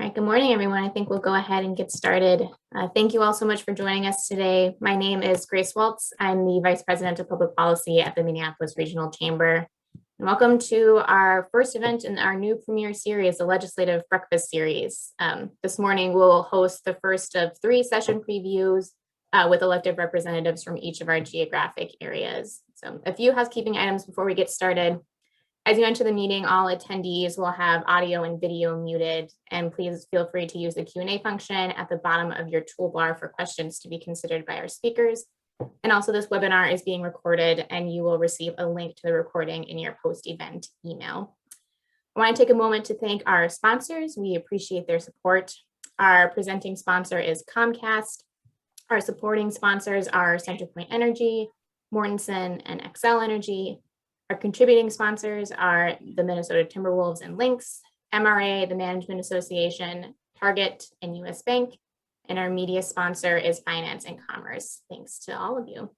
right, good morning, everyone. I think we'll go ahead and get started. Thank you all so much for joining us today. My name is Grace Waltz. I'm the Vice President of Public Policy at the Minneapolis Regional Chamber. And welcome to our first event in our new premiere series, the Legislative Breakfast Series. This morning, we'll host the first of 3 session previews with elected representatives from each of our geographic areas. So a few housekeeping items before we get started. As you enter the meeting, all attendees will have audio and video muted, and please feel free to use the Q&A function at the bottom of your toolbar for questions to be considered by our speakers. And also this webinar is being recorded and you will receive a link to the recording in your post-event email. I want to take a moment to thank our sponsors. We appreciate their support. Our presenting sponsor is Comcast. Our supporting sponsors are CenterPoint Energy, Mortenson, and Xcel Energy. Our contributing sponsors are the Minnesota Timberwolves and Lynx, MRA, the Management Association, Target, and US Bank. And our media sponsor is Finance and Commerce. Thanks to all of you.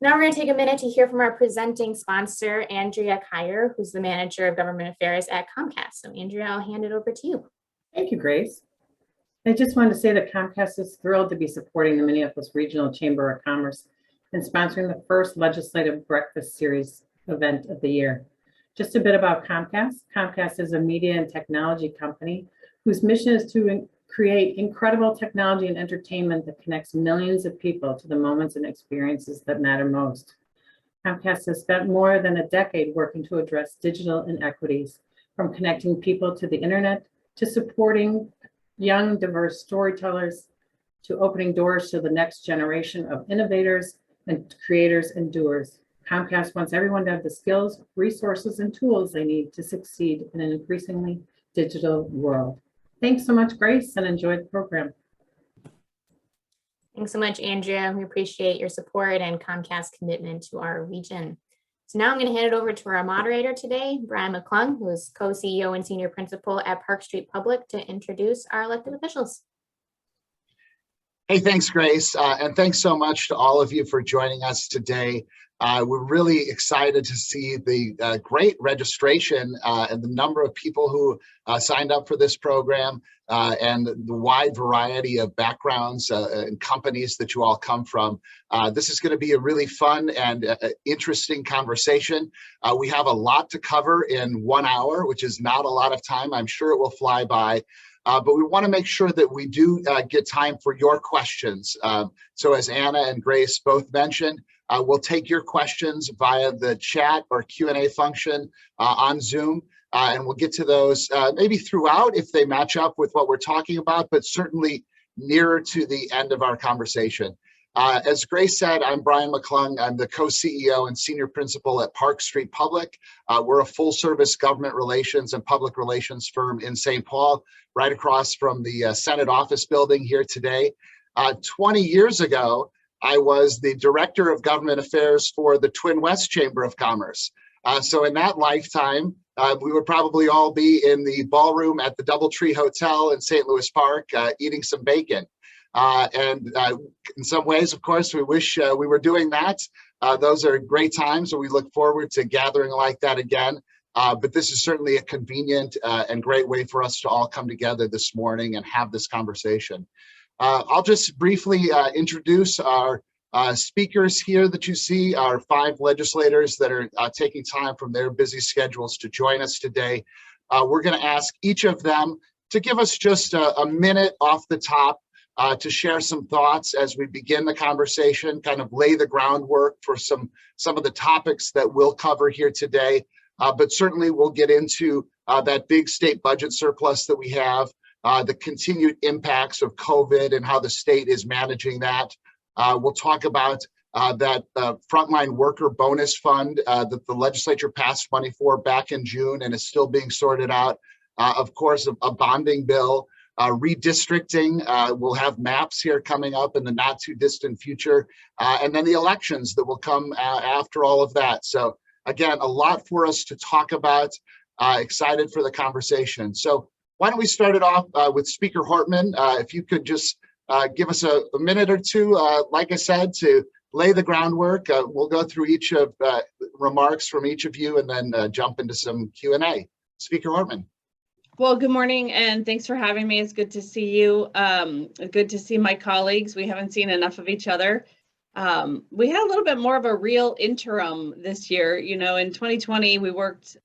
Now we're going to take a minute to hear from our presenting sponsor, Andrea Kyer, who's the Manager of Government Affairs at Comcast. So Andrea, I'll hand it over to you. Thank you, Grace. I just wanted to say that Comcast is thrilled to be supporting the Minneapolis Regional Chamber of Commerce and sponsoring the first Legislative Breakfast Series event of the year. Just a bit about Comcast. Comcast is a media and technology company whose mission is to create incredible technology and entertainment that connects millions of people to the moments and experiences that matter most. Comcast has spent more than a decade working to address digital inequities, from connecting people to the internet, to supporting young, diverse storytellers, to opening doors to the next generation of innovators and creators and doers. Comcast wants everyone to have the skills, resources, and tools they need to succeed in an increasingly digital world. Thanks so much, Grace, and enjoy the program. Thanks so much, Andrea. We appreciate your support and Comcast's commitment to our region. So now I'm going to hand it over to our moderator today, Brian McClung, who is co-CEO and senior principal at Park Street Public, to introduce our elected officials. Hey, thanks, Grace. And thanks so much to all of you for joining us today. We're really excited to see the great registration and the number of people who signed up for this program and the wide variety of backgrounds and companies that you all come from. This is going to be a really fun and interesting conversation. We have a lot to cover in 1 hour, which is not a lot of time. I'm sure it will fly by. But we want to make sure that we do get time for your questions. So as Anna and Grace both mentioned, we'll take your questions via the chat or Q&A function on Zoom, and we'll get to those maybe throughout if they match up with what we're talking about, but certainly nearer to the end of our conversation. As Grace said, I'm Brian McClung. I'm the co-CEO and senior principal at Park Street Public. We're a full-service government relations and public relations firm in St. Paul, right across from the Senate office building here today. 20 years ago, I was the director of government affairs for the Twin West Chamber of Commerce. So in that lifetime, we would probably all be in the ballroom at the Doubletree Hotel in St. Louis Park eating some bacon. And in some ways, of course, we wish we were doing that. Those are great times, and we look forward to gathering like that again. But this is certainly a convenient and great way for us to all come together this morning and have this conversation. I'll just briefly introduce our speakers here that you see, our 5 legislators that are taking time from their busy schedules to join us today. We're going to ask each of them to give us just a minute off the top to share some thoughts as we begin the conversation, kind of lay the groundwork for some of the topics that we'll cover here today. But certainly we'll get into that big state budget surplus that we have, the continued impacts of COVID and how the state is managing that. We'll talk about that frontline worker bonus fund that the legislature passed money for back in June and is still being sorted out. Of course, a bonding bill. Redistricting, we'll have maps here coming up in the not too distant future, and then the elections that will come after all of that. So again, a lot for us to talk about, excited for the conversation. So why don't we start it off with Speaker Hortman. If you could just give us a minute or two, like I said, to lay the groundwork. We'll go through each of remarks from each of you and then jump into some Q&A. Speaker Hortman. Well, good morning and thanks for having me. It's good to see you. Good to see my colleagues. We haven't seen enough of each other. We had a little bit more of a real interim this year. You know, in 2020, we worked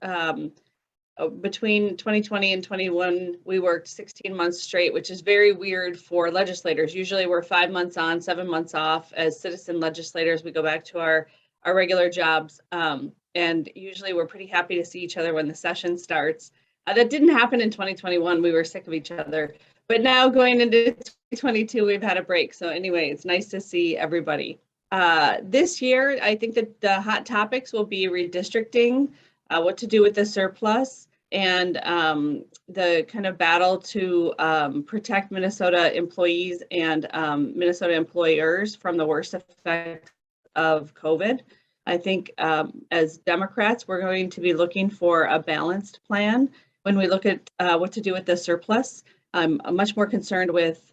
between 2020 and 21, we worked 16 months straight, which is very weird for legislators. Usually we're 5 months on, 7 months off. As citizen legislators, we go back to our regular jobs. And usually we're pretty happy to see each other when the session starts. That didn't happen in 2021. We were sick of each other. But now going into 2022, we've had a break. So anyway, it's nice to see everybody. This year, I think that the hot topics will be redistricting, what to do with the surplus, and the kind of battle to protect Minnesota employees and Minnesota employers from the worst effects of COVID. I think as Democrats, we're going to be looking for a balanced plan when we look at what to do with the surplus. I'm much more concerned with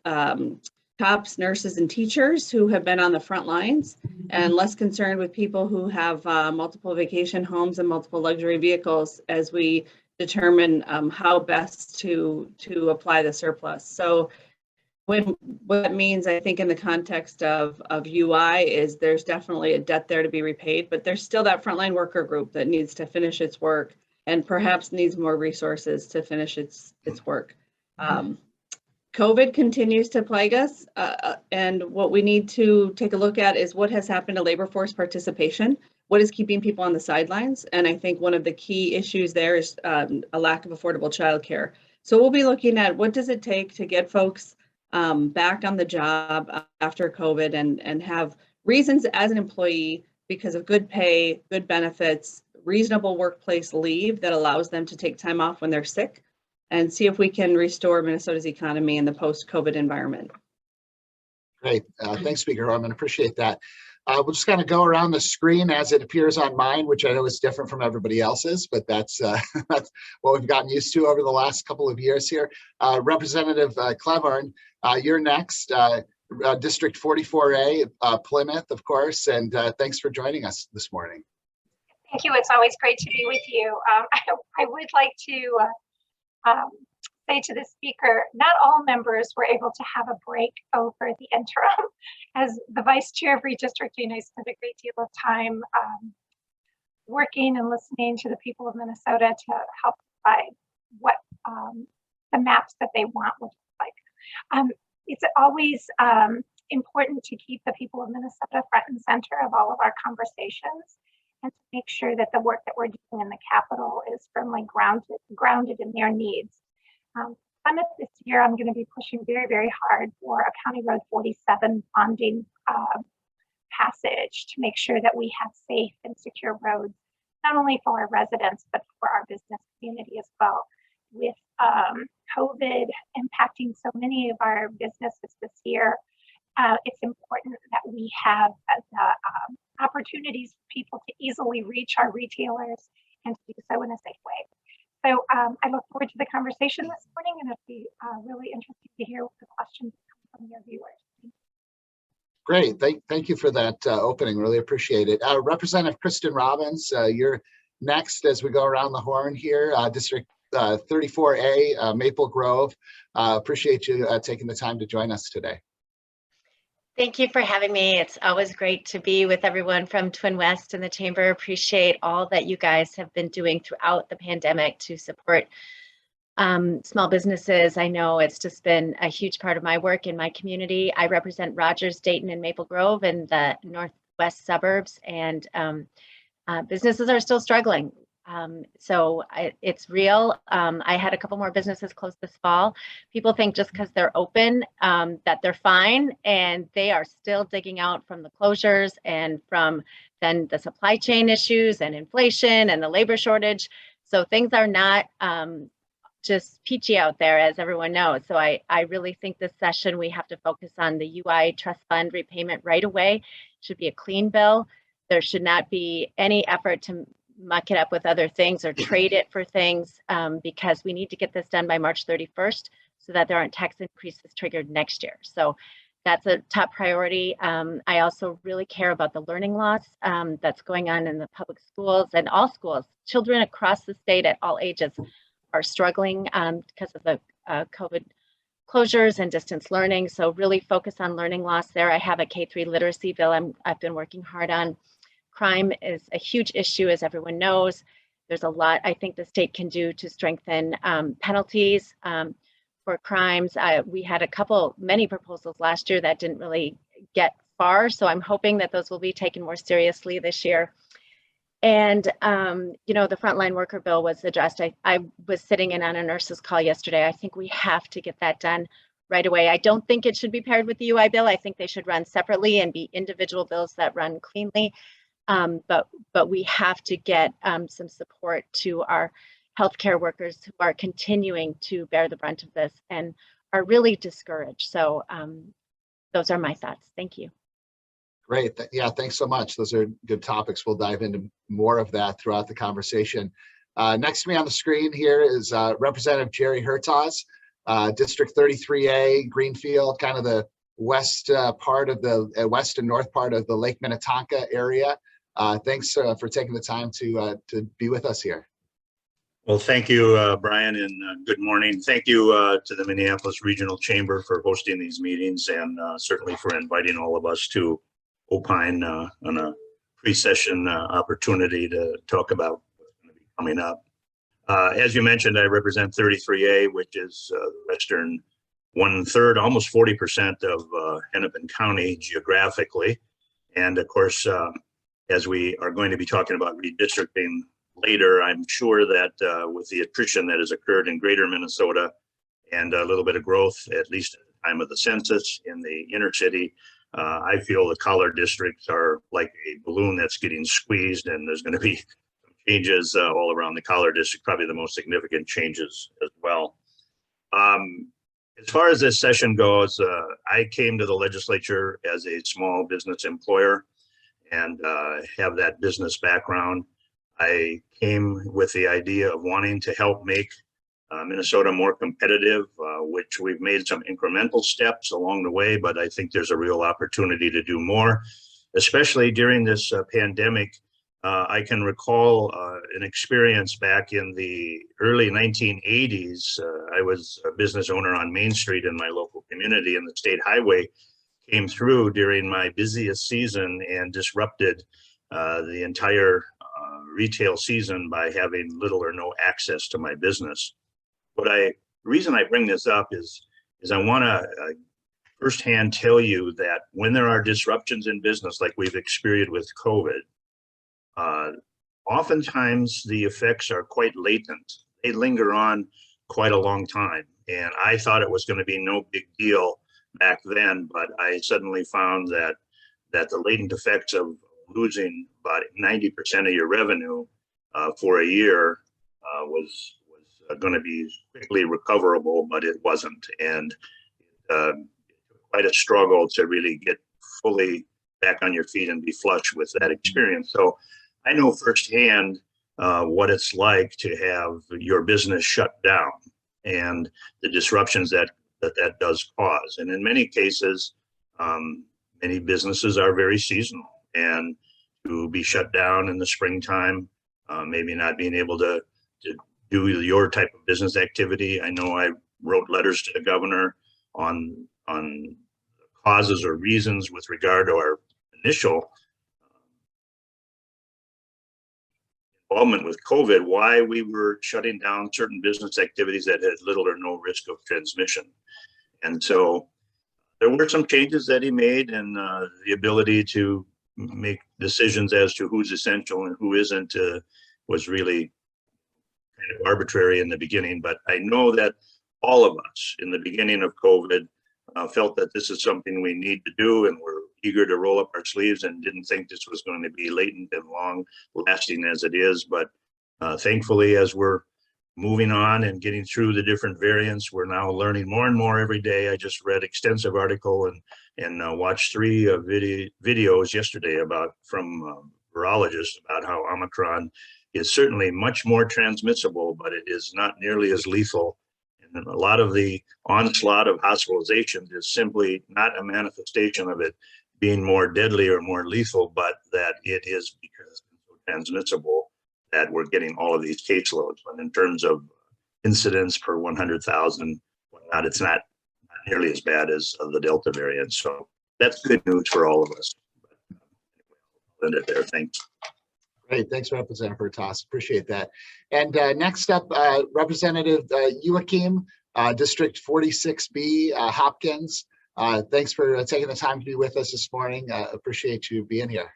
cops, nurses, and teachers who have been on the front lines, and less concerned with people who have multiple vacation homes and multiple luxury vehicles as we determine how best to apply the surplus. So what that means, I think, in the context of UI is there's definitely a debt there to be repaid, but there's still that frontline worker group that needs to finish its work and perhaps needs more resources to finish its work. COVID continues to plague us, and what we need to take a look at is what has happened to labor force participation. What is keeping people on the sidelines? And I think one of the key issues there is a lack of affordable childcare. So we'll be looking at what does it take to get folks back on the job after COVID and have reasons as an employee because of good pay, good benefits, reasonable workplace leave that allows them to take time off when they're sick, and see if we can restore Minnesota's economy in the post-COVID environment. Great. Thanks, Speaker Hortman. Appreciate that. We'll just kind of go around the screen as it appears on mine, which I know is different from everybody else's, but that's that's what we've gotten used to over the last couple of years here. Representative Cleburne, you're next. District 44A, Plymouth, of course, and thanks for joining us this morning. Thank you. It's always great to be with you. I would like to say to the speaker, not all members were able to have a break over the interim. As the vice chair of redistricting, I spent a great deal of time working and listening to the people of Minnesota to help provide what the maps that they want would look like. It's always important to keep the people of Minnesota front and center of all of our conversations, and to make sure that the work that we're doing in the Capitol is firmly grounded in their needs. This year, I'm going to be pushing very, very hard for a County Road 47 bonding passage to make sure that we have safe and secure roads, not only for our residents, but for our business community as well. With COVID impacting so many of our businesses this year, it's important that we have the opportunities for people to easily reach our retailers and to do so in a safe way. So I look forward to the conversation this morning, and it'll be really interesting to hear the questions come from your viewers. Great. Thank you for that opening. Really appreciate it. Representative Kristen Robbins, you're next as we go around the horn here. District 34A, Maple Grove. Appreciate you taking the time to join us today. Thank you for having me. It's always great to be with everyone from Twin West and the Chamber. Appreciate all that you guys have been doing throughout the pandemic to support small businesses. I know it's just been a huge part of my work in my community. I represent Rogers, Dayton, and Maple Grove in the northwest suburbs, and businesses are still struggling. So it's real. I had a couple more businesses close this fall. People think just because they're open that they're fine, and they are still digging out from the closures and from then the supply chain issues and inflation and the labor shortage. So things are not just peachy out there, as everyone knows. So I really think this session we have to focus on the UI trust fund repayment right away. It should be a clean bill. There should not be any effort to muck it up with other things or trade it for things, because we need to get this done by March 31st so that there aren't tax increases triggered next year. So that's a top priority. I also really care about the learning loss that's going on in the public schools and all schools. Children across the state at all ages are struggling because of the COVID closures and distance learning. So really focus on learning loss there. I have a K-3 literacy bill I've been working hard on. Crime is a huge issue, as everyone knows. There's a lot I think the state can do to strengthen penalties for crimes. We had many proposals last year that didn't really get far. So I'm hoping that those will be taken more seriously this year. And, you know, the frontline worker bill was addressed. I was sitting in on a nurse's call yesterday. I think we have to get that done right away. I don't think it should be paired with the UI bill. I think they should run separately and be individual bills that run cleanly. But we have to get some support to our healthcare workers who are continuing to bear the brunt of this and are really discouraged. So those are my thoughts. Thank you. Great. Yeah, thanks so much. Those are good topics. We'll dive into more of that throughout the conversation. Next to me on the screen here is Representative Jerry Hertaz, District 33A, Greenfield, kind of the west part of the west and north part of the Lake Minnetonka area. Thanks for taking the time to be with us here. Well, thank you, Brian, and good morning. Thank you to the Minneapolis Regional Chamber for hosting these meetings, and certainly for inviting all of us to opine on a pre-session opportunity to talk about what's going to be coming up. As you mentioned, I represent 33A, which is western 1/3, almost 40% of Hennepin County geographically. And of course, as we are going to be talking about redistricting later, I'm sure that with the attrition that has occurred in greater Minnesota and a little bit of growth, at least at the time of the census in the inner city, I feel the collar districts are like a balloon that's getting squeezed, and there's going to be some changes all around the collar district, probably the most significant changes as well. As far as this session goes, I came to the legislature as a small business employer and have that business background. I came with the idea of wanting to help make Minnesota more competitive, which we've made some incremental steps along the way, but I think there's a real opportunity to do more, especially during this pandemic. I can recall an experience back in the early 1980s. I was a business owner on Main Street in my local community, and the state highway came through during my busiest season and disrupted the entire retail season by having little or no access to my business. The reason I bring this up is I want to firsthand tell you that when there are disruptions in business like we've experienced with COVID, oftentimes the effects are quite latent. They linger on quite a long time. And I thought it was going to be no big deal back then, but I suddenly found that the latent effects of losing about 90% of your revenue for a year was going to be quickly recoverable, but it wasn't. And quite a struggle to really get fully back on your feet and be flush with that experience. So I know firsthand what it's like to have your business shut down and the disruptions that does cause. And in many cases, many businesses are very seasonal, and to be shut down in the springtime, maybe not being able to do your type of business activity. I know I wrote letters to the governor on causes or reasons with regard to our initial involvement with COVID, why we were shutting down certain business activities that had little or no risk of transmission. And so there were some changes that he made, and the ability to make decisions as to who's essential and who isn't was really kind of arbitrary in the beginning. But I know that all of us in the beginning of COVID felt that this is something we need to do, and we're eager to roll up our sleeves and didn't think this was going to be latent and long lasting as it is. But thankfully, as we're moving on and getting through the different variants, we're now learning more and more every day. I just read extensive article and watched 3 videos yesterday from virologists about how Omicron is certainly much more transmissible, but it is not nearly as lethal. And a lot of the onslaught of hospitalizations is simply not a manifestation of it being more deadly or more lethal, but that it is because it's so transmissible that we're getting all of these caseloads. But in terms of incidents per 100,000. Whatnot. It's not nearly as bad as the Delta variant. So that's good news for all of us. I'll end it there. Thanks. Great, thanks, Representative Bertas. Appreciate that. And next up, Representative Joachim, District 46B, Hopkins. Thanks for taking the time to be with us this morning. Appreciate you being here.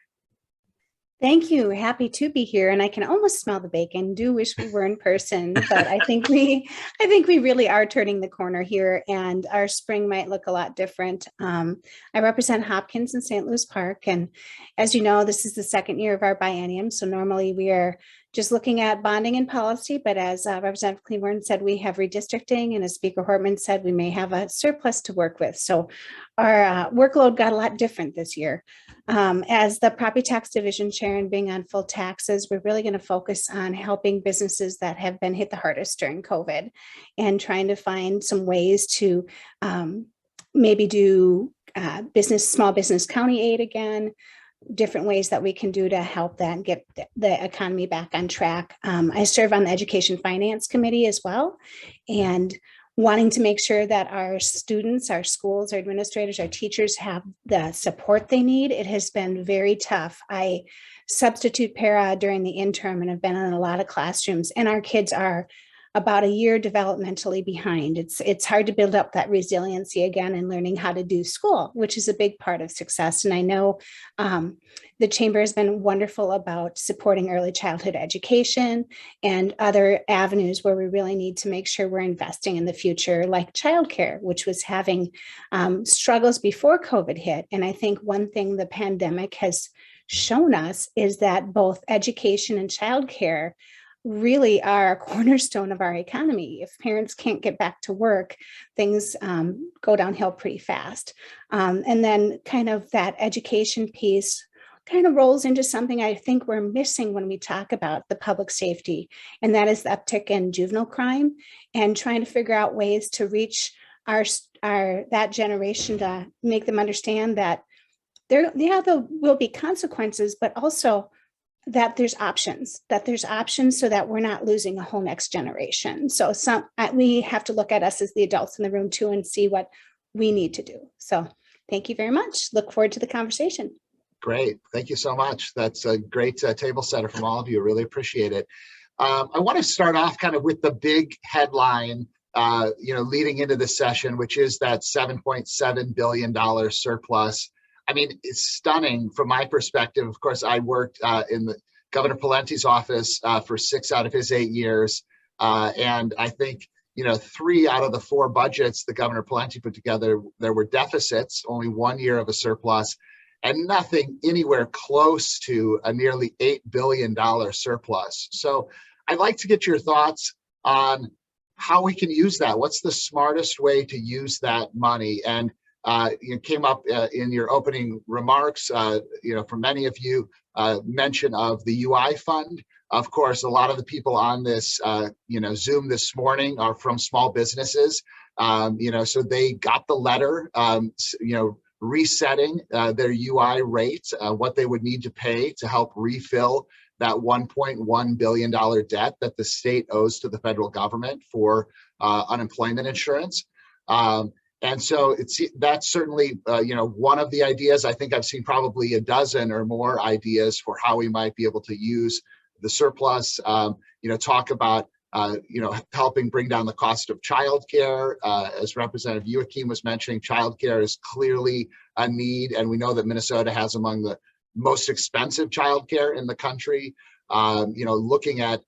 Thank you. Happy to be here, and I can almost smell the bacon. Do wish we were in person, but I think we really are turning the corner here, and our spring might look a lot different. I represent Hopkins and St. Louis Park, and as you know, this is the second year of our biennium. So normally we are just looking at bonding and policy, but as Representative Cleburne said, we have redistricting, and as Speaker Hortman said, we may have a surplus to work with. So our workload got a lot different this year. As the property tax division chair and being on full taxes, we're really going to focus on helping businesses that have been hit the hardest during COVID and trying to find some ways to maybe do small business county aid again, different ways that we can do to help that and get the economy back on track. I serve on the Education Finance Committee as well, and wanting to make sure that our students, our schools, our administrators, our teachers have the support they need. It has been very tough. I substitute para during the interim and have been in a lot of classrooms, and our kids are about a year developmentally behind. It's hard to build up that resiliency again and learning how to do school, which is a big part of success. And I know the Chamber has been wonderful about supporting early childhood education and other avenues where we really need to make sure we're investing in the future, like childcare, which was having struggles before COVID hit. And I think one thing the pandemic has shown us is that both education and childcare really are a cornerstone of our economy. If parents can't get back to work, things go downhill pretty fast. And then kind of that education piece kind of rolls into something I think we're missing when we talk about the public safety, and that is the uptick in juvenile crime and trying to figure out ways to reach that generation to make them understand that there will be consequences, but also that there's options so that we're not losing a whole next generation. So we have to look at us as the adults in the room too and see what we need to do. So thank you very much. Look forward to the conversation. Great. Thank you so much. That's a great table setter from all of you. Really appreciate it. I want to start off kind of with the big headline, leading into this session, which is that $7.7 billion surplus. I mean, it's stunning from my perspective. Of course, I worked in the Governor Pawlenty's office for 6 out of his 8 years. And I think, 3 out of the 4 budgets the Governor Pawlenty put together, there were deficits, only 1 year of a surplus, and nothing anywhere close to a nearly $8 billion surplus. So I'd like to get your thoughts on how we can use that. What's the smartest way to use that money? And came up in your opening remarks, for many of you, mention of the UI fund. Of course, a lot of the people on this, Zoom this morning are from small businesses, so they got the letter, resetting their UI rate, what they would need to pay to help refill that $1.1 billion debt that the state owes to the federal government for unemployment insurance. And so that's certainly, one of the ideas. I think I've seen probably a dozen or more ideas for how we might be able to use the surplus, talk about, helping bring down the cost of childcare. As Representative Joachim was mentioning, childcare is clearly a need, and we know that Minnesota has among the most expensive childcare in the country. Looking at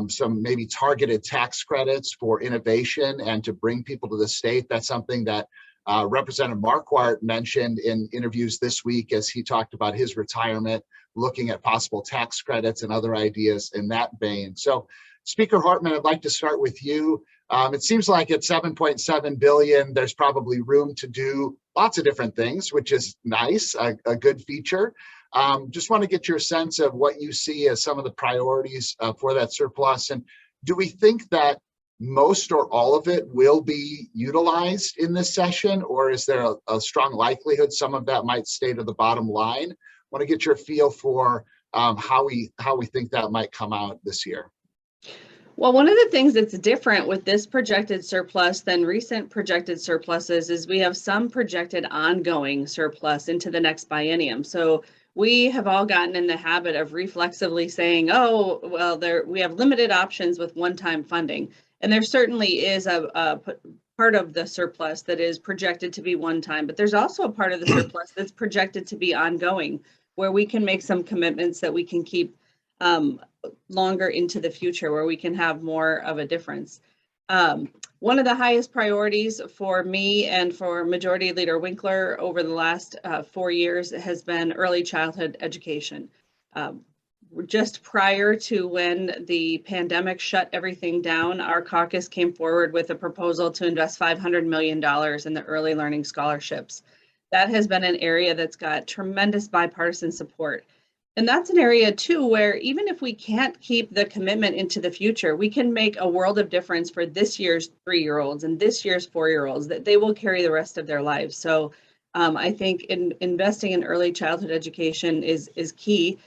some maybe targeted tax credits for innovation and to bring people to the state. That's something that Representative Marquardt mentioned in interviews this week as he talked about his retirement, looking at possible tax credits and other ideas in that vein. So Speaker Hartman, I'd like to start with you. It seems like at $7.7 billion, there's probably room to do lots of different things, which is nice, a good feature. Just want to get your sense of what you see as some of the priorities for that surplus. And do we think that most or all of it will be utilized in this session, or is there a strong likelihood some of that might stay to the bottom line? I want to get your feel for how we think that might come out this year. Well, one of the things that's different with this projected surplus than recent projected surpluses is we have some projected ongoing surplus into the next biennium. So we have all gotten in the habit of reflexively saying, oh, well, we have limited options with one-time funding. And there certainly is a part of the surplus that is projected to be one-time, but there's also a part of the surplus that's projected to be ongoing, where we can make some commitments that we can keep longer into the future, where we can have more of a difference. One of the highest priorities for me and for Majority Leader Winkler over the last 4 years has been early childhood education. Just prior to when the pandemic shut everything down, our caucus came forward with a proposal to invest $500 million in the early learning scholarships. That has been an area that's got tremendous bipartisan support. And that's an area too, where even if we can't keep the commitment into the future, we can make a world of difference for this year's 3-year-olds and this year's 4-year-olds that they will carry the rest of their lives. So I think investing in early childhood education is key.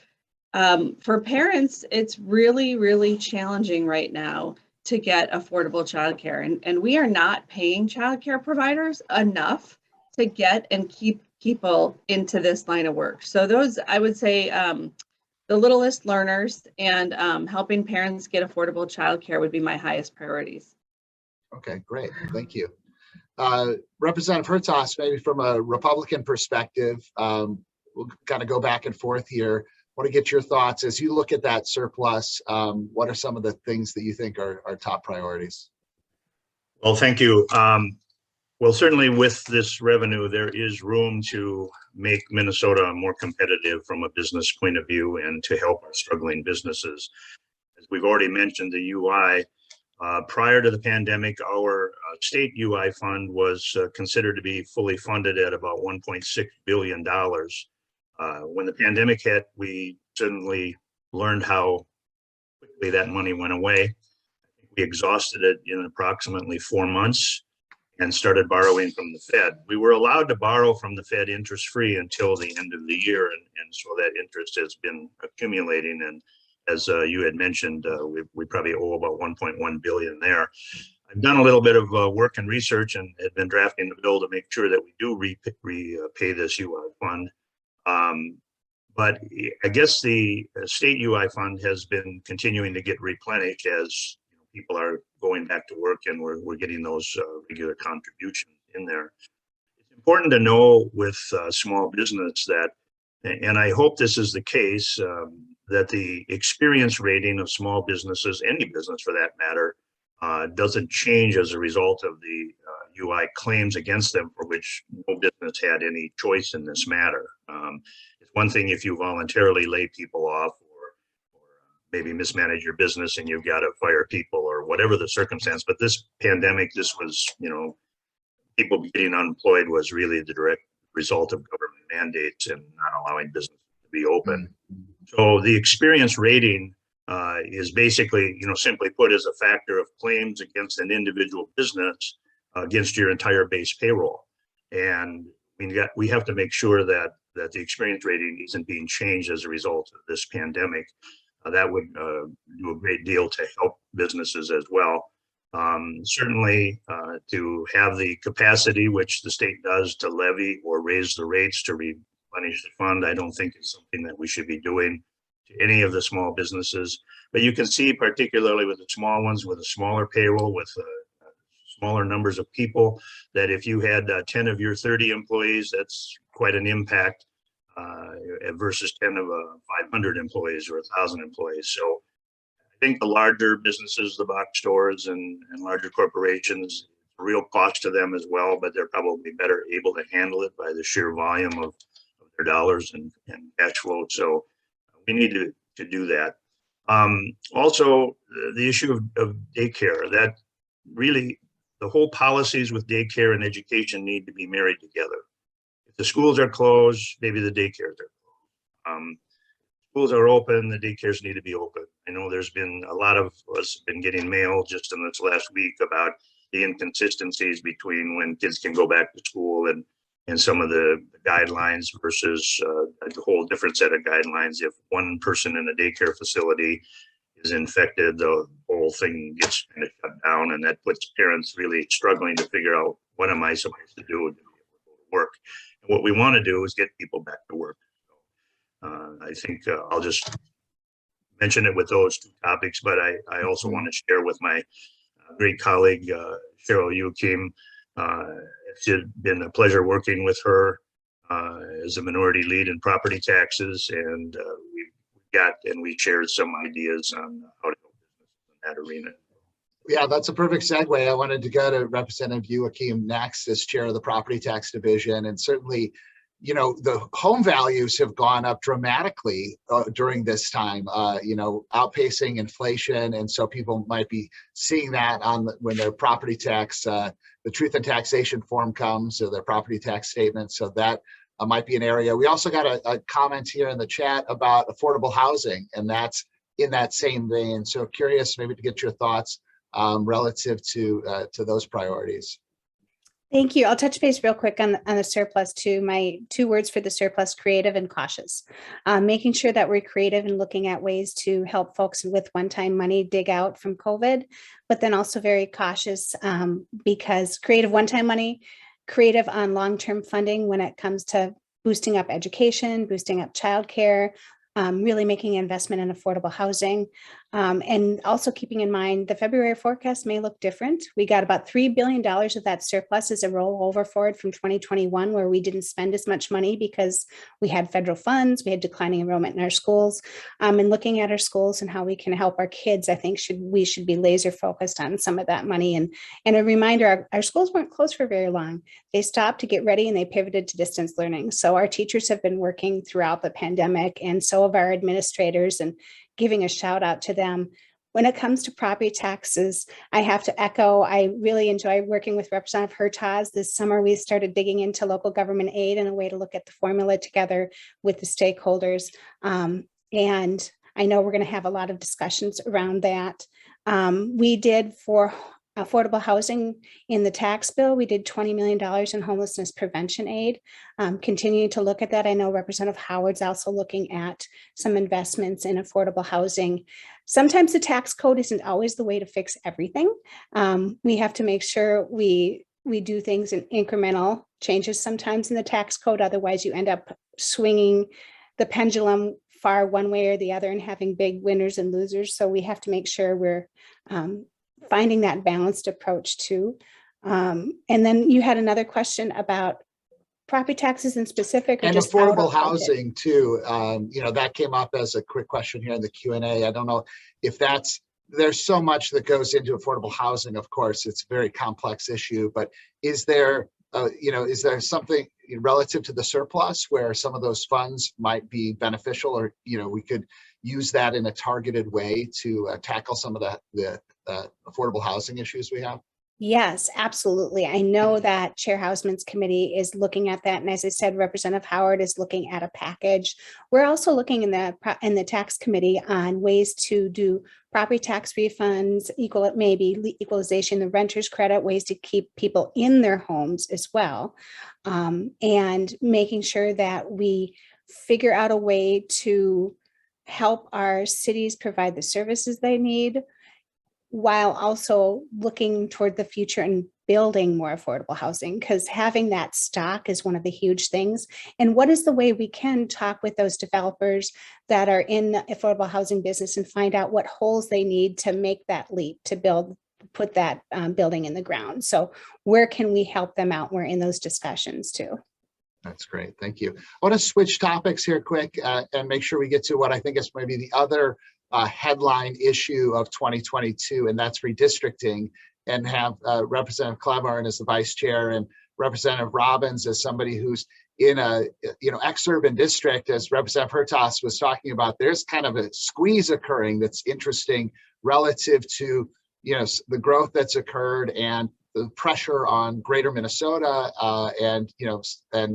For parents, it's really, really challenging right now to get affordable childcare. And we are not paying childcare providers enough to get and keep people into this line of work. So those, I would say, the littlest learners and helping parents get affordable childcare would be my highest priorities. Okay, great. Thank you. Representative Hertas, maybe from a Republican perspective, we'll kind of go back and forth here. Want to get your thoughts as you look at that surplus. What are some of the things that you think are top priorities? Well, thank you. Well, certainly with this revenue, there is room to make Minnesota more competitive from a business point of view and to help our struggling businesses. As we've already mentioned, the UI, prior to the pandemic, our state UI fund was considered to be fully funded at about $1.6 billion. When the pandemic hit, we suddenly learned how quickly that money went away. We exhausted it in approximately 4 months and started borrowing from the Fed. We were allowed to borrow from the Fed interest-free until the end of the year, and so that interest has been accumulating. And as you had mentioned, we probably owe about 1.1 billion there. I've done a little bit of work and research and had been drafting the bill to make sure that we do repay this UI fund. But I guess the state UI fund has been continuing to get replenished as people are going back to work and we're getting those regular contributions in there. It's important to know with small business that, and I hope this is the case, that the experience rating of small businesses, any business for that matter, doesn't change as a result of the UI claims against them for which no business had any choice in this matter. It's one thing if you voluntarily lay people off or maybe mismanage your business and you've got to fire people or whatever the circumstance, but this pandemic, this was, people getting unemployed was really the direct result of government mandates and not allowing business to be open. So the experience rating is basically, simply put, is a factor of claims against an individual business against your entire base payroll. And we have to make sure that the experience rating isn't being changed as a result of this pandemic. That would do a great deal to help businesses as well. Certainly to have the capacity, which the state does, to levy or raise the rates to replenish the fund, I don't think it's something that we should be doing to any of the small businesses. But you can see, particularly with the small ones, with a smaller payroll, with smaller numbers of people, that if you had 10 of your 30 employees, that's quite an impact versus 10 of 500 employees or 1,000 employees. So I think the larger businesses, the box stores and larger corporations, real cost to them as well, but they're probably better able to handle it by the sheer volume of their dollars and cash flow. So we need to do that. Also, the issue of daycare, that really, the whole policies with daycare and education need to be married together. If the schools are closed, maybe the daycares are closed. Schools are open, the daycares need to be open. I know there's been a lot of us been getting mail just in this last week about the inconsistencies between when kids can go back to school and some of the guidelines versus a whole different set of guidelines. If one person in a daycare facility is infected, the whole thing gets kind of shut down, and that puts parents really struggling to figure out, what am I supposed to do to be able to go to work? And what we want to do is get people back to work. I think I'll just mention it with those two topics, but I also want to share with my great colleague, Cheryl Yukim. It's been a pleasure working with her as a minority lead in property taxes, and we shared some ideas on how to help businesses in that arena. Yeah, that's a perfect segue. I wanted to go to Representative Yukim next as chair of the Property Tax Division, and certainly, you know, the home values have gone up dramatically during this time, you know, outpacing inflation. And so people might be seeing that on when their property tax, the truth in taxation form comes, or their property tax statement. So that might be an area. We also got a comment here in the chat about affordable housing, and that's in that same vein. So curious maybe to get your thoughts relative to those priorities. Thank you. I'll touch base real quick on the surplus too. My 2 words for the surplus: creative and cautious. Making sure that we're creative and looking at ways to help folks with one-time money dig out from COVID, but then also very cautious because creative one-time money, creative on long-term funding when it comes to boosting up education, boosting up childcare, really making an investment in affordable housing. And also keeping in mind the February forecast may look different. We got about $3 billion of that surplus as a rollover forward from 2021, where we didn't spend as much money because we had federal funds, we had declining enrollment in our schools. And looking at our schools and how we can help our kids, I think we should be laser focused on some of that money. And a reminder, our schools weren't closed for very long. They stopped to get ready and they pivoted to distance learning. So our teachers have been working throughout the pandemic, and so have our administrators, and giving a shout out to them. When it comes to property taxes, I have to echo, I really enjoy working with Representative Hertaz. This summer, we started digging into local government aid and a way to look at the formula together with the stakeholders. And I know we're going to have a lot of discussions around that. We did for affordable housing in the tax bill, we did $20 million in homelessness prevention aid. Continuing to look at that. I know Representative Howard's also looking at some investments in affordable housing. Sometimes the tax code isn't always the way to fix everything. We have to make sure we do things in incremental changes sometimes in the tax code. Otherwise, you end up swinging the pendulum far one way or the other and having big winners and losers. So we have to make sure we're finding that balanced approach too. And then you had another question about property taxes in specific, or and just affordable housing too. You know, that came up as a quick question here in the Q&A. I don't know if there's so much that goes into affordable housing. Of course, it's a very complex issue, but is there something relative to the surplus where some of those funds might be beneficial, or, you know, we could use that in a targeted way to tackle some of the affordable housing issues we have? Yes, absolutely. I know that Chair Hausman's committee is looking at that. And as I said, Representative Howard is looking at a package. We're also looking in the tax committee on ways to do property tax refunds, maybe equalization, the renter's credit, ways to keep people in their homes as well. And making sure that we figure out a way to help our cities provide the services they need, while also looking toward the future and building more affordable housing, because having that stock is one of the huge things. And what is the way we can talk with those developers that are in the affordable housing business and find out what holes they need to make that leap to put that building in the ground. So where can we help them out? We're in those discussions too. That's great. Thank you. I want to switch topics here quick and make sure we get to what I think is maybe the other headline issue of 2022, and that's redistricting, and have Representative Cleburne as the vice chair and Representative Robbins as somebody who's in a ex-urban district. As Representative Hertaz was talking about, there's kind of a squeeze occurring that's interesting relative to the growth that's occurred and the pressure on greater Minnesota and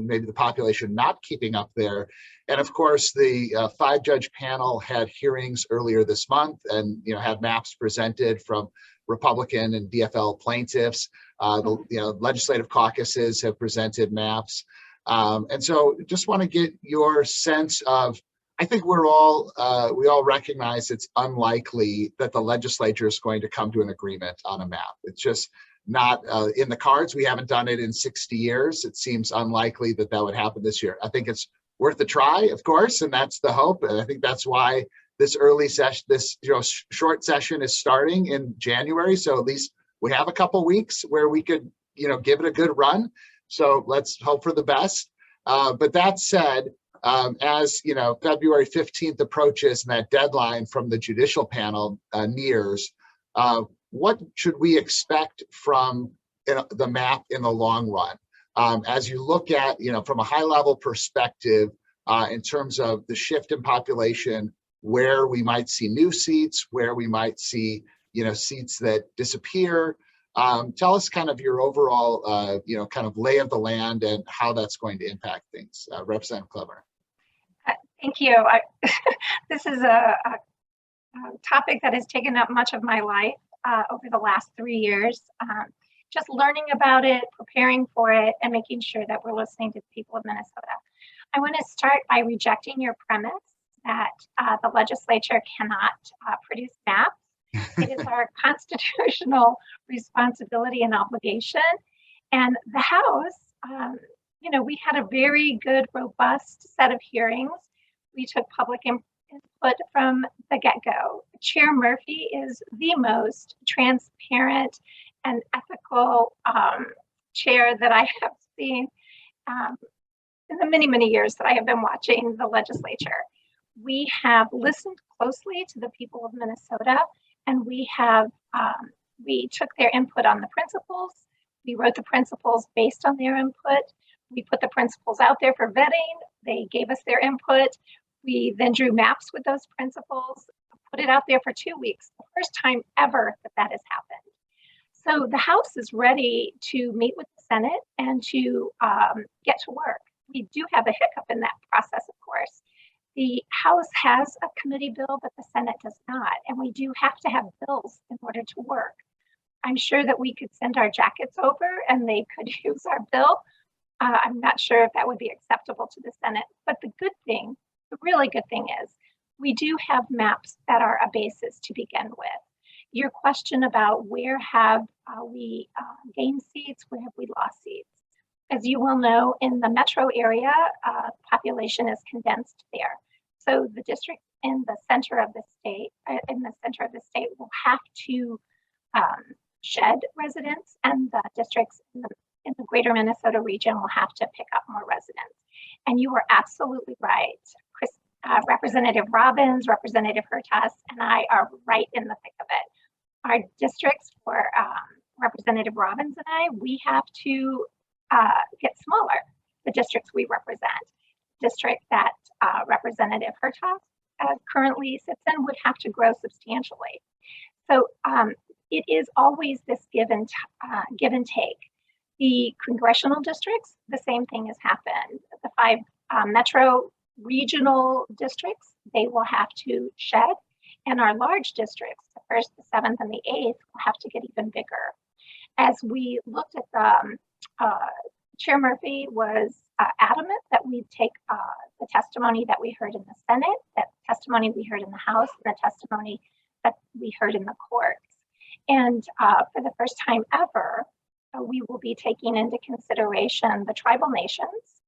maybe the population not keeping up there. And of course, the 5-judge panel had hearings earlier this month and had maps presented from Republican and DFL plaintiffs. The legislative caucuses have presented maps. And so just want to get your sense of, I think we all recognize it's unlikely that the legislature is going to come to an agreement on a map. It's just not in the cards. We haven't done it in 60 years. It seems unlikely that that would happen this year. I think it's worth a try, of course, and that's the hope. And I think that's why this early session, this short session is starting in January. So at least we have a couple weeks where we could give it a good run. So let's hope for the best. But that said, as February 15th approaches and that deadline from the judicial panel nears, what should we expect from the map in the long run? As you look at, from a high level perspective, in terms of the shift in population, where we might see new seats, where we might see, seats that disappear. Tell us kind of your overall, kind of lay of the land and how that's going to impact things. Representative Clever. Thank you. This is a topic that has taken up much of my life over the last 3 years. Just learning about it, preparing for it, and making sure that we're listening to the people of Minnesota. I want to start by rejecting your premise that the legislature cannot produce maps. It is our constitutional responsibility and obligation. And the House, we had a very good, robust set of hearings. We took public input from the get-go. Chair Murphy is the most transparent and ethical chair that I have seen in the many, many years that I have been watching the legislature. We have listened closely to the people of Minnesota, and we took their input on the principles. We wrote the principles based on their input. We put the principles out there for vetting. They gave us their input. We then drew maps with those principles, put it out there for 2 weeks, the first time ever that has happened. So the House is ready to meet with the Senate and to get to work. We do have a hiccup in that process, of course. The House has a committee bill, but the Senate does not. And we do have to have bills in order to work. I'm sure that we could send our jackets over and they could use our bill. I'm not sure if that would be acceptable to the Senate. But the really good thing is we do have maps that are a basis to begin with. Your question about where have we gained seats, where have we lost seats? As you will know, in the metro area, population is condensed there. So the district in the center of the state, will have to shed residents, and the districts in the greater Minnesota region will have to pick up more residents. And you are absolutely right. Representative Robbins, Representative Hertas, and I are right in the thick of it. Our districts for Representative Robbins and I, we have to get smaller, the districts we represent. District that Representative Hertas currently sits in would have to grow substantially. So it is always this give and take. The congressional districts, the same thing has happened. The 5 metro regional districts, they will have to shed. And our large districts, the 1st, the 7th, and the 8th, will have to get even bigger. As we looked at the Chair Murphy was adamant that we take the testimony that we heard in the Senate, that testimony we heard in the House, and the testimony that we heard in the courts. And for the first time ever, we will be taking into consideration the tribal nations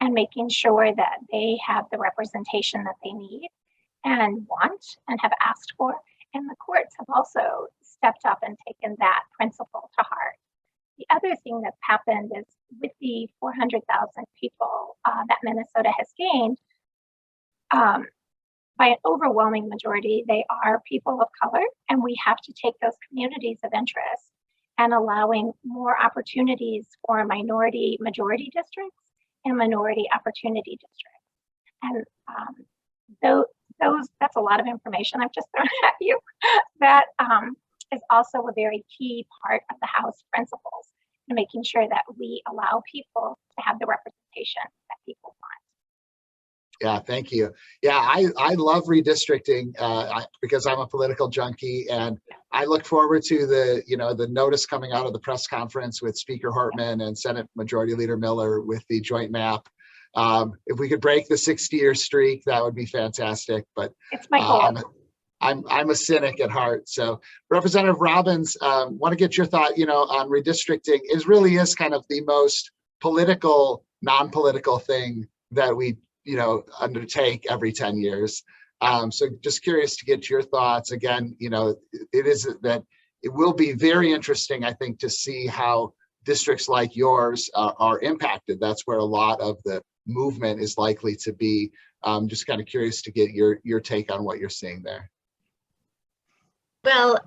and making sure that they have the representation that they need and want and have asked for. And the courts have also stepped up and taken that principle to heart. The other thing that's happened is with the 400,000 people that Minnesota has gained, by an overwhelming majority, they are people of color, and we have to take those communities of interest and allowing more opportunities for minority majority districts and minority opportunity districts. And that's a lot of information I've just thrown at you. That is also a very key part of the House principles and making sure that we allow people to have the representation that people want. Yeah, thank you. Yeah, I love redistricting because I'm a political junkie, and I look forward to the notice coming out of the press conference with Speaker Hortman and Senate Majority Leader Miller with the joint map. If we could break the 60-year streak, that would be fantastic. But It's my goal. I'm a cynic at heart. So Representative Robbins, want to get your thought, on redistricting. It really is kind of the most political, non-political thing that we, undertake every 10 years. So just curious to get your thoughts. Again, it will be very interesting, I think, to see how districts like yours are impacted. That's where a lot of the movement is likely to be. Just kind of curious to get your take on what you're seeing there. Well,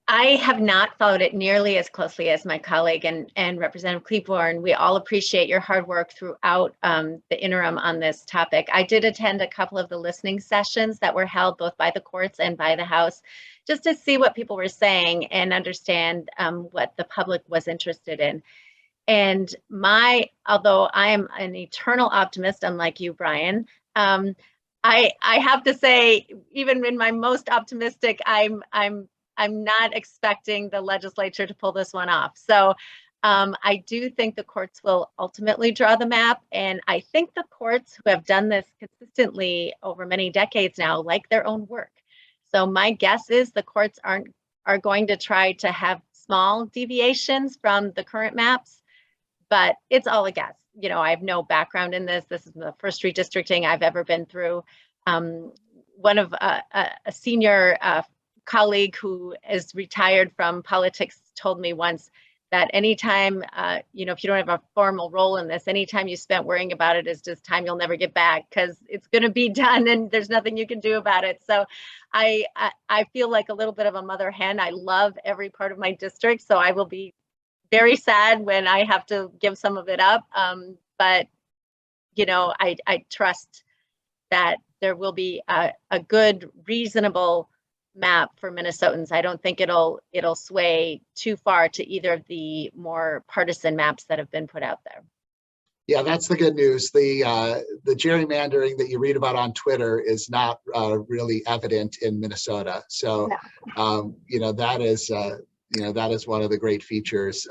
I have not followed it nearly as closely as my colleague and Representative Cleburne. We all appreciate your hard work throughout the interim on this topic. I did attend a couple of the listening sessions that were held both by the courts and by the House, just to see what people were saying and understand what the public was interested in. And although I am an eternal optimist, unlike you, Brian, I have to say, even in my most optimistic, I'm not expecting the legislature to pull this one off. So I do think the courts will ultimately draw the map. And I think the courts who have done this consistently over many decades now like their own work. So my guess is the courts are going to try to have small deviations from the current maps, but it's all a guess. I have no background in this. This is the first redistricting I've ever been through. One of a senior colleague who is retired from politics told me once that anytime, if you don't have a formal role in this, anytime you spent worrying about it is just time you'll never get back, because it's going to be done and there's nothing you can do about it. So I feel like a little bit of a mother hen. I love every part of my district, so I will be very sad when I have to give some of it up. But I trust that there will be a good, reasonable map for Minnesotans. I don't think it'll sway too far to either of the more partisan maps that have been put out there. Yeah, that's the good news. The gerrymandering that you read about on Twitter is not really evident in Minnesota. So, that is one of the great features.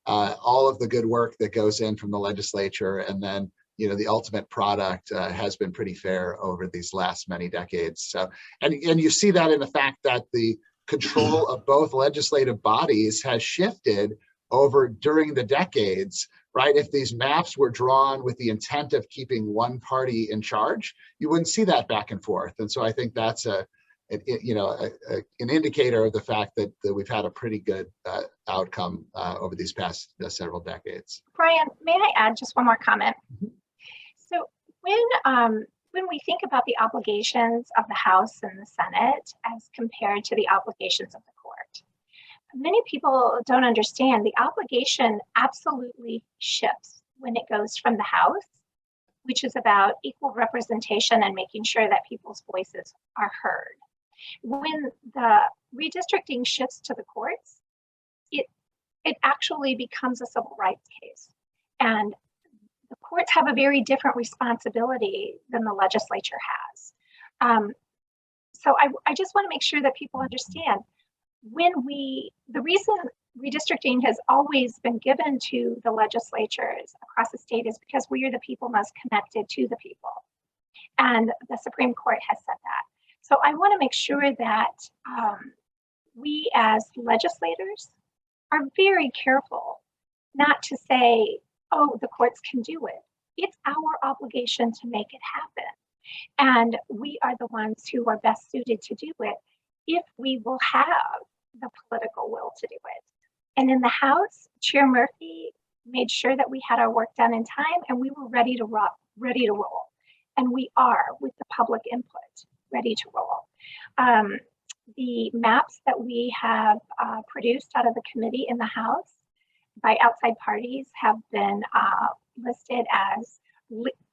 All of the good work that goes in from the legislature, and then the ultimate product has been pretty fair over these last many decades. So, and you see that in the fact that the control of both legislative bodies has shifted over during the decades, right? If these maps were drawn with the intent of keeping one party in charge, you wouldn't see that back and forth. And so I think that's an indicator of the fact that we've had a pretty good outcome over these past several decades. Brian, may I add just one more comment? So when we think about the obligations of the House and the Senate as compared to the obligations of the court, many people don't understand the obligation absolutely shifts when it goes from the House, which is about equal representation and making sure that people's voices are heard. When the redistricting shifts to the courts, it actually becomes a civil rights case. And the courts have a very different responsibility than the legislature has. So I just want to make sure that people understand the reason redistricting has always been given to the legislatures across the state is because we are the people most connected to the people. And the Supreme Court has said that. So I want to make sure that we as legislators are very careful not to say, oh, the courts can do it. It's our obligation to make it happen. And we are the ones who are best suited to do it if we will have the political will to do it. And in the House, Chair Murphy made sure that we had our work done in time and we were ready to roll. And we are, with the public input, ready to roll. The maps that we have produced out of the committee in the House by outside parties have been listed as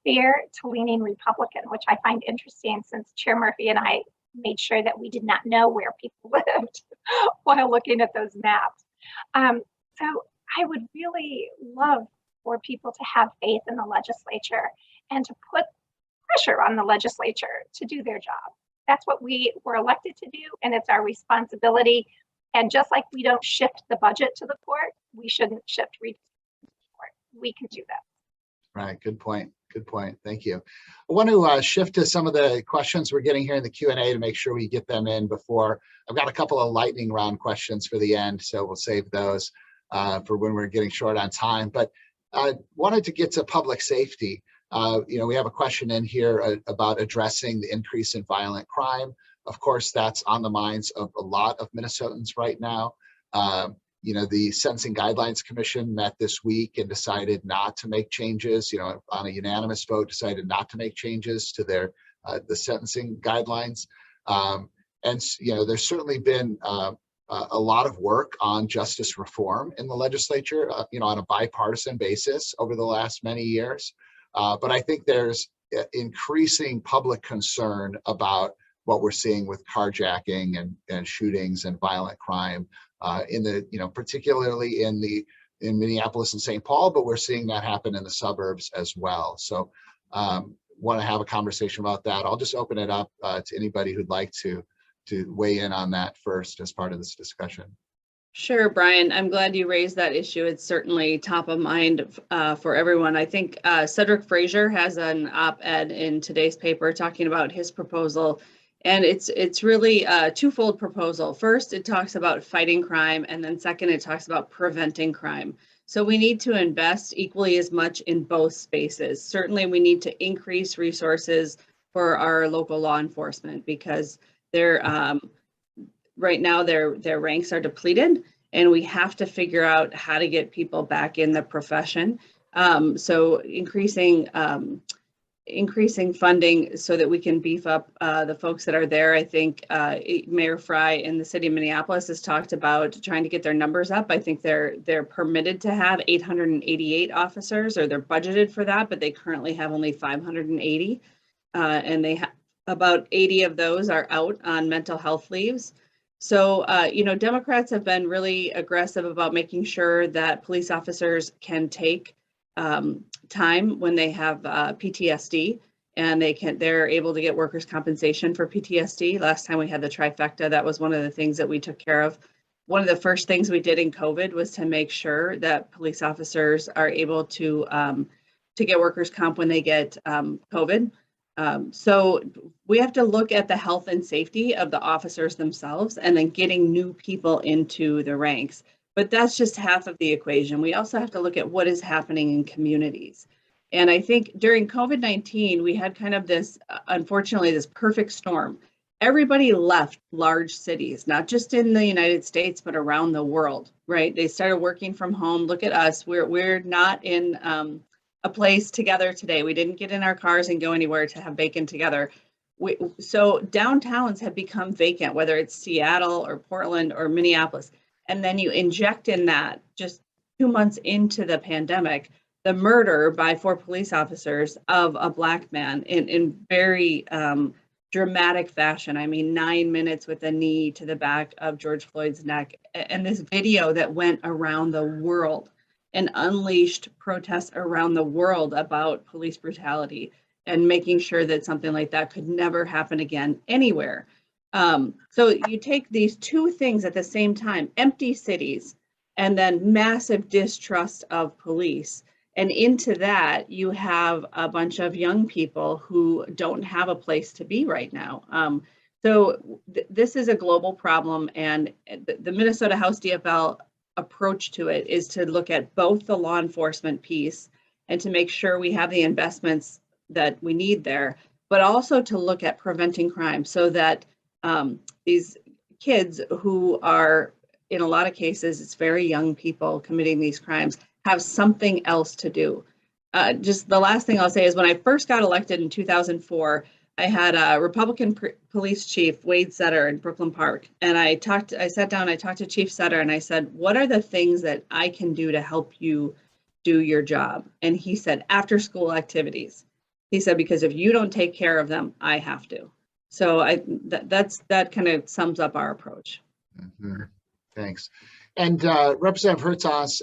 fair to leaning Republican, which I find interesting since Chair Murphy and I made sure that we did not know where people lived while looking at those maps. So I would really love for people to have faith in the legislature and to put pressure on the legislature to do their job. That's what we were elected to do, and it's our responsibility. And just like we don't shift the budget to the court, we shouldn't shift redistricting to the court. We can do that. Right. Good point. Good point. Thank you. I want to shift to some of the questions we're getting here in the Q&A to make sure we get them in before. I've got a couple of lightning round questions for the end, so we'll save those for when we're getting short on time. But I wanted to get to public safety. We have a question in here about addressing the increase in violent crime. Of course, that's on the minds of a lot of Minnesotans right now. The Sentencing Guidelines Commission met this week and decided not to make changes, on a unanimous vote, decided not to make changes to the sentencing guidelines. There's certainly been a lot of work on justice reform in the legislature, on a bipartisan basis over the last many years. But I think there's increasing public concern about what we're seeing with carjacking and shootings and violent crime particularly in Minneapolis and St. Paul, but we're seeing that happen in the suburbs as well. So want to have a conversation about that. I'll just open it up to anybody who'd like to weigh in on that first as part of this discussion. Sure, Brian. I'm glad you raised that issue. It's certainly top of mind for everyone. I think Cedric Frazier has an op-ed in today's paper talking about his proposal. And it's really a twofold proposal. First, it talks about fighting crime, and then second, it talks about preventing crime. So we need to invest equally as much in both spaces. Certainly, we need to increase resources for our local law enforcement because they're right now their ranks are depleted, and we have to figure out how to get people back in the profession. So increasing funding so that we can beef up the folks that are there. I think Mayor Fry in the city of Minneapolis has talked about trying to get their numbers up. I think they're permitted to have 888 officers, or they're budgeted for that, but they currently have only 580. And they have about 80 of those are out on mental health leaves. So, Democrats have been really aggressive about making sure that police officers can take time when they have PTSD, and they're able to get workers' compensation for PTSD. Last time we had the trifecta, that was one of the things that we took care of. One of the first things we did in COVID was to make sure that police officers are able to get workers' comp when they get COVID. So we have to look at the health and safety of the officers themselves and then getting new people into the ranks. But that's just half of the equation. We also have to look at what is happening in communities. And I think during COVID-19, we had kind of this, unfortunately, this perfect storm. Everybody left large cities, not just in the United States, but around the world, right? They started working from home. Look at us. We're not in a place together today. We didn't get in our cars and go anywhere to have bacon together. So downtowns have become vacant, whether it's Seattle or Portland or Minneapolis. And then you inject in that, just 2 months into the pandemic, the murder by 4 police officers of a Black man in very dramatic fashion. I mean, 9 minutes with a knee to the back of George Floyd's neck. And this video that went around the world and unleashed protests around the world about police brutality and making sure that something like that could never happen again anywhere. So you take these two things at the same time, empty cities, and then massive distrust of police. And into that, you have a bunch of young people who don't have a place to be right now. This is a global problem, and the Minnesota House DFL approach to it is to look at both the law enforcement piece and to make sure we have the investments that we need there, but also to look at preventing crime so that these kids who are, in a lot of cases, it's very young people committing these crimes, have something else to do. Just the last thing I'll say is when I first got elected in 2004, I had a Republican police chief, Wade Setter, in Brooklyn Park. And I sat down, I talked to Chief Setter, and I said, what are the things that I can do to help you do your job? And he said, after school activities. He said, because if you don't take care of them, I have to. So that kind of sums up our approach. Mm-hmm. Thanks. And Representative Hertas,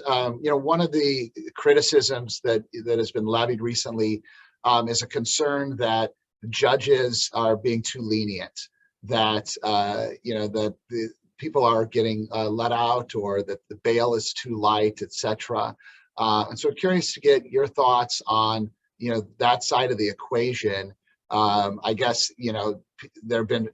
one of the criticisms that has been levied recently is a concern that judges are being too lenient, that that the people are getting let out, or that the bail is too light, etc. And so curious to get your thoughts on, that side of the equation. I guess,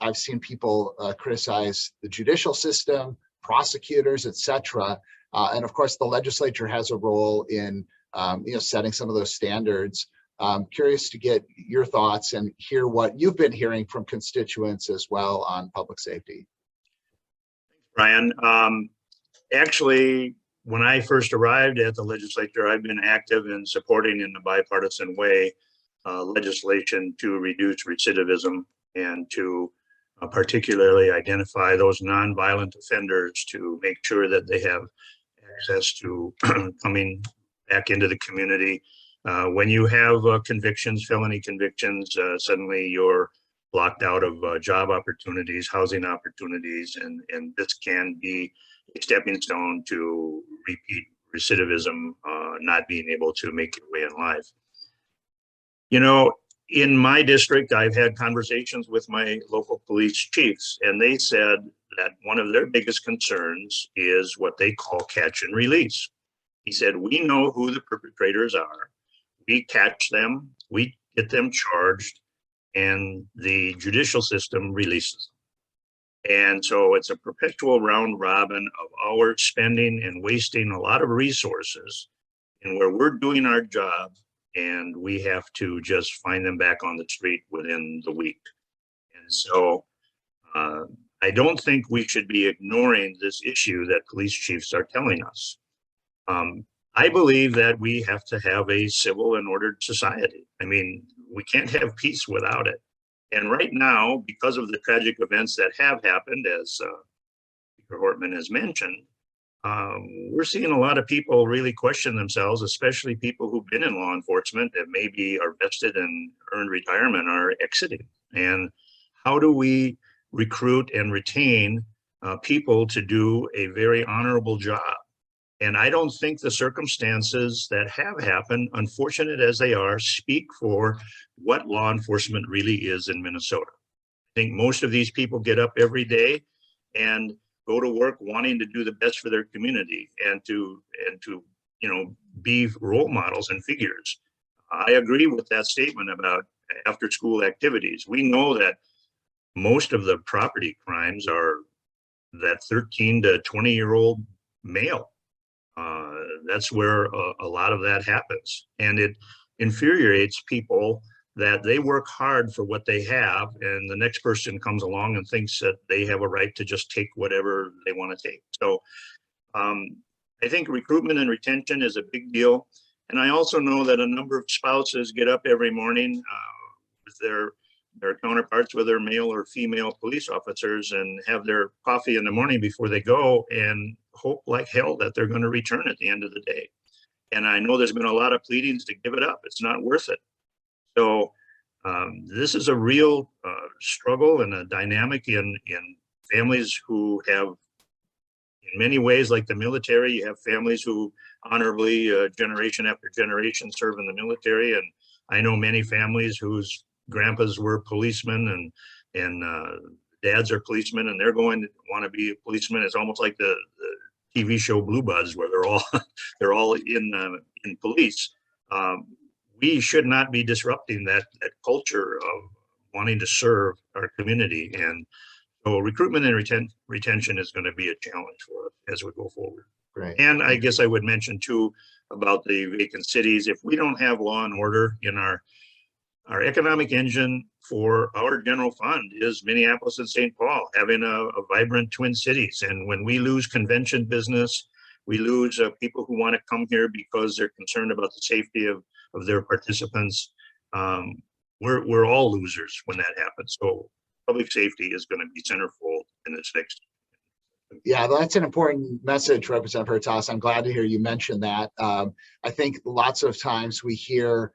I've seen people criticize the judicial system, prosecutors, et cetera. And of course, the legislature has a role in, setting some of those standards. Curious to get your thoughts and hear what you've been hearing from constituents as well on public safety. Brian, actually, when I first arrived at the legislature, I've been active in supporting in a bipartisan way legislation to reduce recidivism and to particularly identify those nonviolent offenders to make sure that they have access to coming back into the community. When you have convictions, felony convictions, suddenly you're blocked out of job opportunities, housing opportunities, and this can be a stepping stone to repeat recidivism, not being able to make your way in life. In my district, I've had conversations with my local police chiefs, and they said that one of their biggest concerns is what they call catch and release. He said, we know who the perpetrators are. We catch them, we get them charged, and the judicial system releases them. And so it's a perpetual round robin of our spending and wasting a lot of resources in where we're doing our job, and we have to just find them back on the street within the week. And so I don't think we should be ignoring this issue that police chiefs are telling us. I believe that we have to have a civil and ordered society. I mean, we can't have peace without it. And right now, because of the tragic events that have happened, as Speaker Hortman has mentioned, we're seeing a lot of people really question themselves, especially people who've been in law enforcement that maybe are vested and earned retirement are exiting. And how do we recruit and retain people to do a very honorable job? And I don't think the circumstances that have happened, unfortunate as they are, speak for what law enforcement really is in Minnesota. I think most of these people get up every day and go to work wanting to do the best for their community and to be role models and figures. I agree with that statement about after school activities. We know that most of the property crimes are that 13 to 20-year-old male. That's where a lot of that happens. And it infuriates people that they work hard for what they have, and the next person comes along and thinks that they have a right to just take whatever they want to take. So I think recruitment and retention is a big deal. And I also know that a number of spouses get up every morning with their counterparts, whether male or female police officers, and have their coffee in the morning before they go and hope like hell that they're going to return at the end of the day. And I know there's been a lot of pleadings to give it up. It's not worth it. So this is a real struggle and a dynamic in families who have, in many ways, like the military, you have families who honorably, generation after generation, serve in the military. And I know many families whose grandpas were policemen and dads are policemen, and they're going to want to be a policeman. It's almost like the TV show Blue Buds, where they're all in police. We should not be disrupting that culture of wanting to serve our community. And so recruitment and retention is going to be a challenge for us as we go forward. Right. And I guess I would mention too about the vacant cities. If we don't have law and order in our economic engine for our general fund is Minneapolis and St. Paul, having a vibrant twin cities. And when we lose convention business, we lose people who want to come here because they're concerned about the safety of their participants. We're all losers when that happens. So public safety is going to be centerfold in this next. Yeah, that's an important message, Representative Hertas. I'm glad to hear you mention that. I think lots of times we hear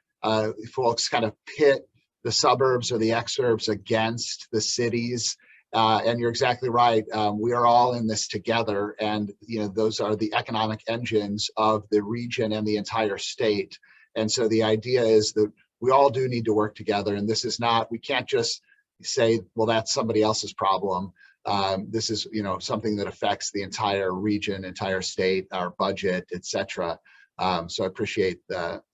folks kind of pit the suburbs or the exurbs against the cities. And you're exactly right. We are all in this together. And, those are the economic engines of the region and the entire state. And so the idea is that we all do need to work together. And this is not, we can't just say, well, that's somebody else's problem. This is, something that affects the entire region, entire state, our budget, et cetera. So I appreciate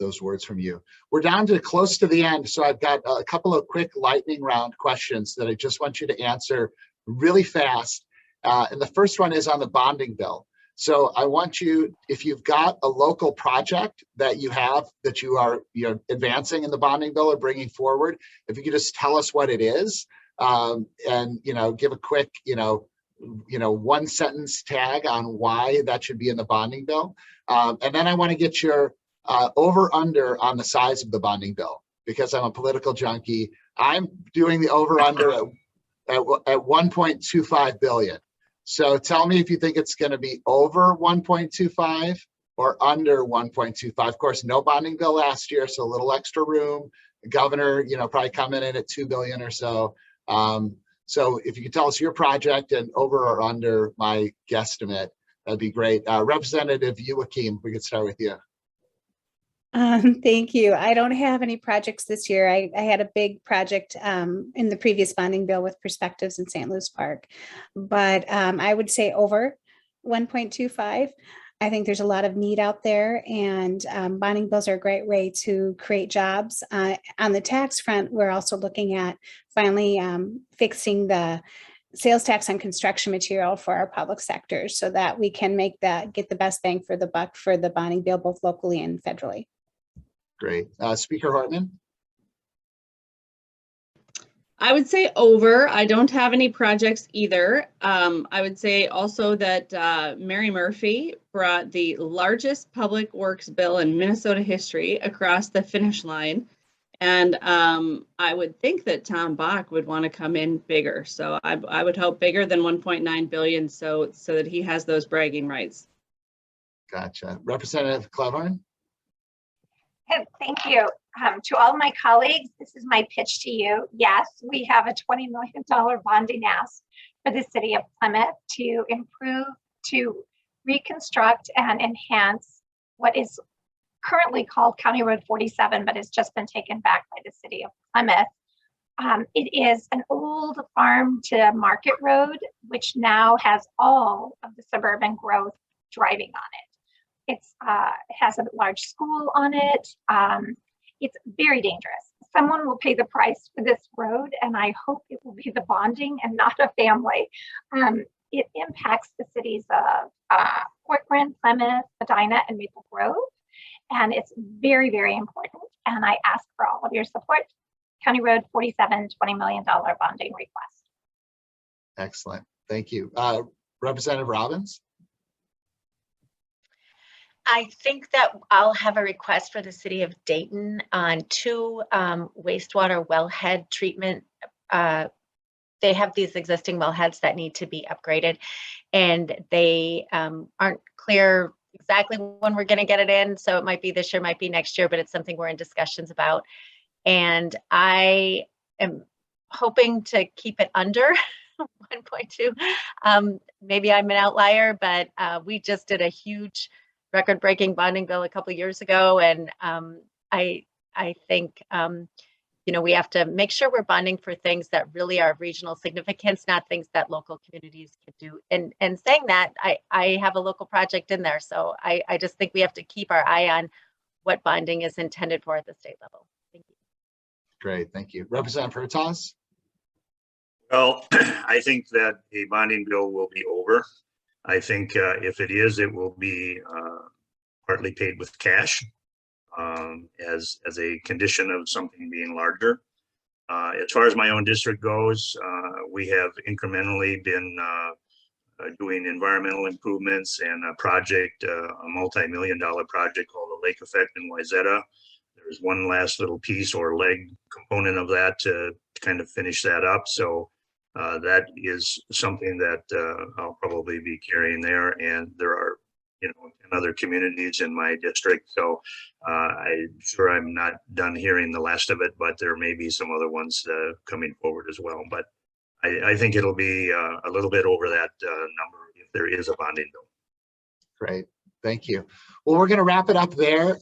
those words from you. We're down to close to the end, so I've got a couple of quick lightning round questions that I just want you to answer really fast. And the first one is on the bonding bill. So I want you, if you've got a local project that you have that you are advancing in the bonding bill or bringing forward, if you could just tell us what it is, and give a quick one sentence tag on why that should be in the bonding bill. And then I want to get your over under on the size of the bonding bill, because I'm a political junkie. I'm doing the over under at 1.25 billion. So tell me if you think it's going to be over 1.25 or under 1.25. Of course, no bonding bill last year, so a little extra room. The governor, probably coming in at 2 billion or so. So if you could tell us your project and over or under my guesstimate, that'd be great. Representative Joachim, we could start with you. Thank you. I don't have any projects this year. I had a big project in the previous bonding bill with perspectives in St. Louis Park, but I would say over 1.25. I think there's a lot of need out there, and bonding bills are a great way to create jobs. On the tax front, we're also looking at finally fixing the sales tax on construction material for our public sector so that we can get the best bang for the buck for the bonding bill, both locally and federally. Great. Speaker Hartman? I would say over. I don't have any projects either. I would say also that Mary Murphy brought the largest public works bill in Minnesota history across the finish line. And I would think that Tom Bach would want to come in bigger. So I would hope bigger than 1.9 billion so that he has those bragging rights. Gotcha. Representative Clevern? Thank you. To all my colleagues, this is my pitch to you. Yes, we have a $20 million bonding ask for the city of Plymouth to improve, to reconstruct and enhance what is currently called County Road 47, but has just been taken back by the city of Plymouth. It is an old farm to market road, which now has all of the suburban growth driving on it. It has a large school on it. It's very dangerous. Someone will pay the price for this road, and I hope it will be the bonding and not a family. It impacts the cities of Hortman, Plymouth, Medina, and Maple Grove, and it's very, very important. And I ask for all of your support. County Road 47, $20 million bonding request. Excellent. Thank you. Representative Robbins? I think that I'll have a request for the city of Dayton on 2 wastewater wellhead treatment. They have these existing wellheads that need to be upgraded, and they aren't clear exactly when we're going to get it in. So it might be this year, might be next year, but it's something we're in discussions about. And I am hoping to keep it under 1.2. Maybe I'm an outlier, but we just did a huge record-breaking bonding bill a couple of years ago, and I think we have to make sure we're bonding for things that really are of regional significance, not things that local communities can do. And saying that, I have a local project in there, so I just think we have to keep our eye on what bonding is intended for at the state level. Thank you. Great, thank you. Representative Hertaz? Well, I think that a bonding bill will be over. I think if it is, it will be partly paid with cash as a condition of something being larger. As far as my own district goes, we have incrementally been doing environmental improvements and a project, a multi-million-dollar project called the Lake Effect in Wayzata. There's one last little piece or leg component of that to kind of finish that up. So that is something that I'll probably be carrying there, and there are, in other communities in my district. So I'm sure I'm not done hearing the last of it, but there may be some other ones coming forward as well. But I think it'll be a little bit over that number if there is a bonding bill. Great, thank you. Well, we're going to wrap it up there.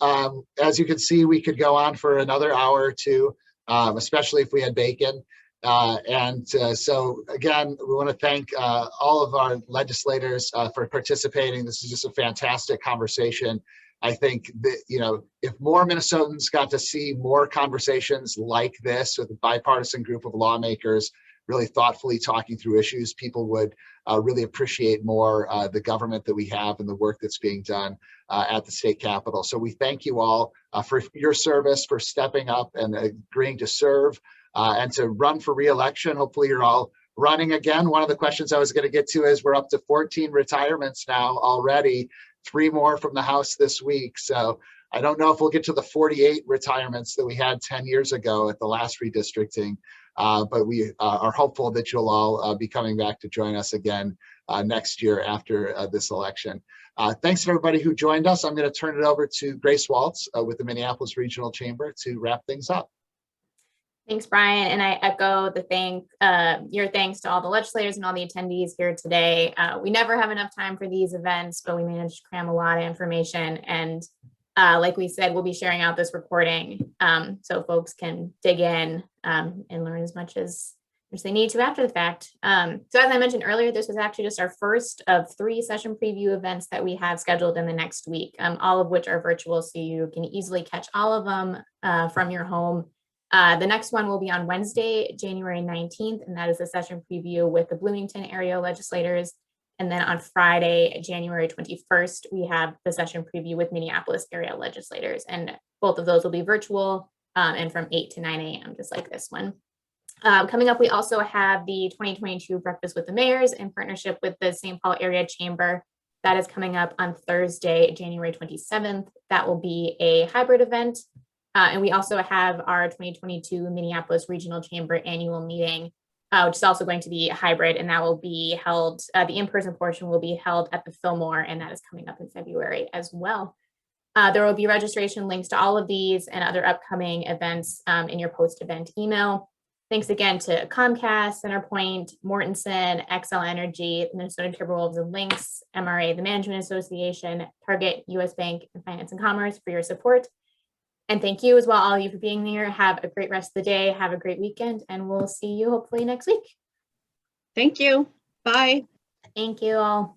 As you can see, we could go on for another hour or two, especially if we had bacon. So again, we want to thank all of our legislators for participating. This is just a fantastic conversation. I think that, if more Minnesotans got to see more conversations like this with a bipartisan group of lawmakers really thoughtfully talking through issues, people would really appreciate more the government that we have and the work that's being done at the state capitol. So we thank you all for your service, for stepping up and agreeing to serve and to run for re-election. Hopefully you're all running again. One of the questions I was going to get to is we're up to 14 retirements now already, 3 more from the House this week. So I don't know if we'll get to the 48 retirements that we had 10 years ago at the last redistricting, but we are hopeful that you'll all be coming back to join us again next year after this election. Thanks to everybody who joined us. I'm going to turn it over to Grace Waltz with the Minneapolis Regional Chamber to wrap things up. Thanks, Brian. And I echo your thanks to all the legislators and all the attendees here today. We never have enough time for these events, but we managed to cram a lot of information. And like we said, we'll be sharing out this recording so folks can dig in and learn as much as they need to after the fact. So as I mentioned earlier, this was actually just our first of 3 session preview events that we have scheduled in the next week, all of which are virtual, so you can easily catch all of them from your home. The next one will be on Wednesday, January 19th, and that is a session preview with the Bloomington area legislators. And then on Friday, January 21st, we have the session preview with Minneapolis area legislators. And both of those will be virtual and from 8 to 9 a.m., just like this one. Coming up, we also have the 2022 Breakfast with the Mayors in partnership with the St. Paul Area Chamber. That is coming up on Thursday, January 27th. That will be a hybrid event. And we also have our 2022 Minneapolis Regional Chamber annual meeting, which is also going to be hybrid, and that will be held, the in-person portion will be held at the Fillmore, and that is coming up in February as well. There will be registration links to all of these and other upcoming events in your post-event email. Thanks again to Comcast, Centerpoint, Mortensen, XL Energy, the Minnesota Timberwolves and Lynx, MRA, the Management Association, Target, US Bank, and Finance and Commerce for your support. And thank you as well, all of you, for being here. Have a great rest of the day. Have a great weekend, and we'll see you hopefully next week. Thank you. Bye. Thank you all.